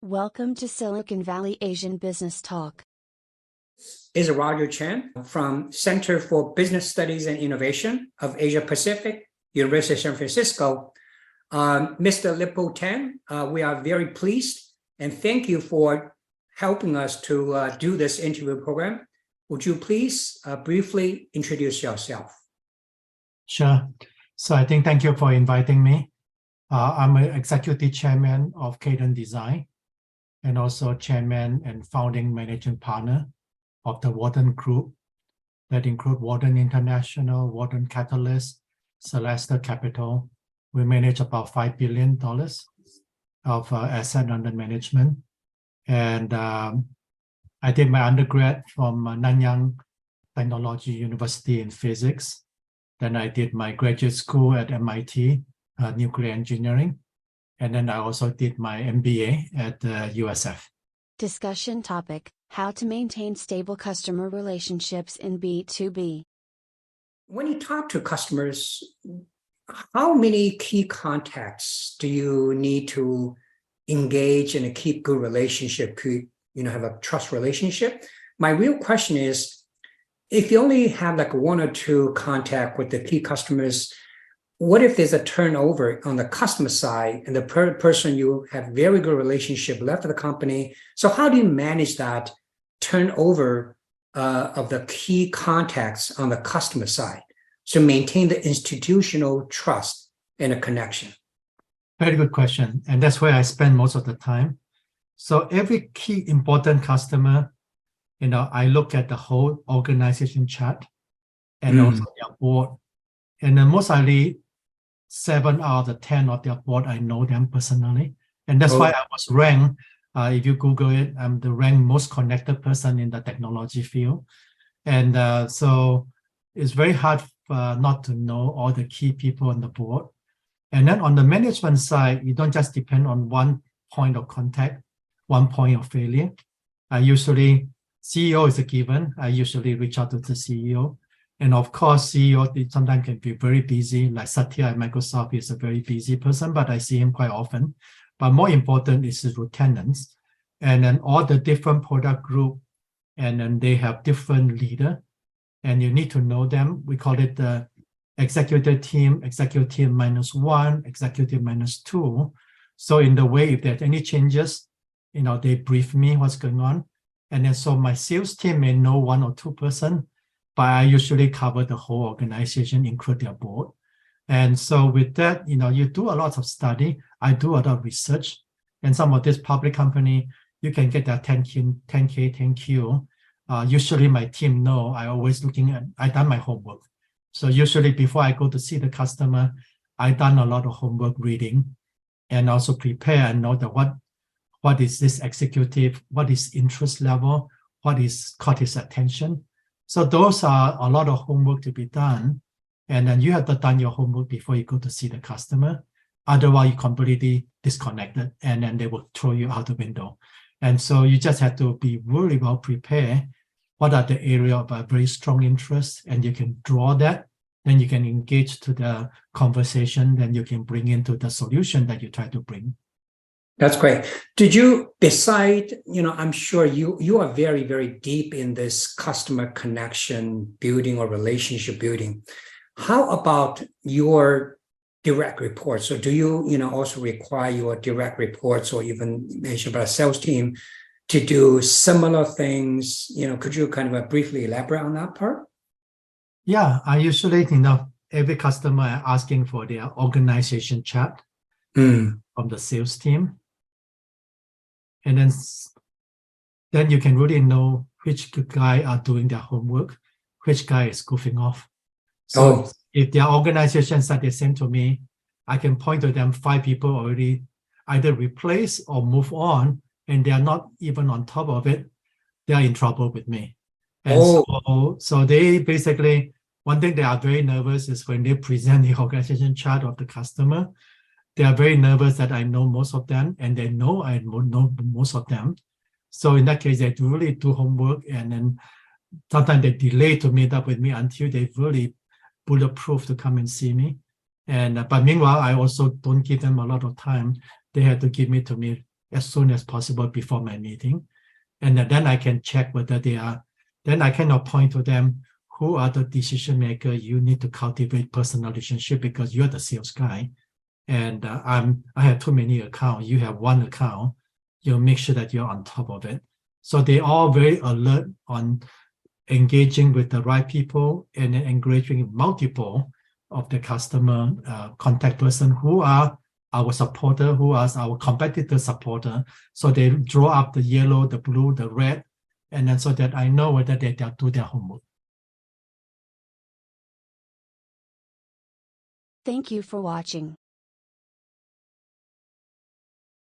Welcome to Silicon Valley Asian Business Talk. Is Roger Chen from Center for Business Studies and Innovation of Asia Pacific, University of San Francisco. Mr. Lip-Bu Tan, we are very pleased and thank you for helping us to do this interview program. Would you please briefly introduce yourself? Sure. So I think thank you for inviting me. I'm an executive chairman of Cadence Design and also chairman and founding managing partner of the Walden Group that include Walden International, Walden Catalyst, Celesta Capital. We manage about $5 billion of asset under management. And I did my undergrad from Nanyang Technology University in physics. Then I did my graduate school at MIT, nuclear engineering. And then I also did my MBA at USF. Discussion topic: how to maintain stable customer relationships in B2B. When you talk to customers, how many key contacts do you need to engage and keep good relationship, have a trust relationship? My real question is, if you only have like one or two contact with the key customers, what if there's a turnover on the customer side and the person you have very good relationship left the company? So how do you manage that turnover of the key contacts on the customer side to maintain the institutional trust and a connection? Very good question. And that's where I spend most of the time. So every key important customer, I look at the whole organization chart and also their board. And then most likely 7 out of the 10 of their board, I know them personally. And that's why I was ranked, if you Google it, I'm the ranked most connected person in the technology field. And so it's very hard not to know all the key people on the board. And then on the management side, you don't just depend on one point of contact, one point of failure. CEO is a given. I usually reach out to the CEO. And of course, CEO sometimes can be very busy, like Satya at Microsoft is a very busy person, but I see him quite often. But more important is the lieutenants. And then all the different product group, and then they have different leader, and you need to know them. We call it the executive team -1, executive -2. So in the way, if there's any changes, they brief me what's going on. And then so my sales team may know 1 or 2 person, but I usually cover the whole organization, include their board. And so with that, you do a lot of study. I do a lot of research. And some of this public company, you can get their 10K, 10Q. Usually my team know I done my homework. So usually before I go to see the customer, I done a lot of homework reading and also prepare and know that what is this executive, what is interest level, what is caught his attention. So those are a lot of homework to be done. And then you have to done your homework before you go to see the customer. Otherwise, you're completely disconnected and then they will throw you out the window. And so you just have to be really well prepared. What are the area of a very strong interest? And you can draw that. Then you can engage to the conversation. Then you can bring into the solution that you try to bring. That's great. Did you decide, I'm sure you are very, very deep in this customer connection building or relationship building. How about your direct reports? So do you, also require your direct reports or even mention about a sales team to do similar things? Could you kind of briefly elaborate on that part? Yeah, I usually, every customer asking for their organization chart from the sales team. And then you can really know which guy are doing their homework, which guy is goofing off. So if their organizations are the same to me, I can point to them 5 people already either replace or move on, and they are not even on top of it. They are in trouble with me. And so they basically, one thing they are very nervous is when they present the organization chart of the customer. They are very nervous that I know most of them, and they know I know most of them. So in that case, they really do homework, and then sometimes they delay to meet up with me until they really bulletproof to come and see me. But meanwhile, I also don't give them a lot of time. They have to give me as soon as possible before my meeting. And then I can check whether they are, then I cannot point to them who are the decision maker. You need to cultivate personal relationship because you're the sales guy. And I have too many accounts. You have one account. You make sure that you're on top of it. So they all very alert on engaging with the right people and then engaging multiple of the customer contact person who are our supporter, who are our competitor supporter. So they draw up the yellow, the blue, the red, and then so that I know whether they do their homework. Thank you for watching.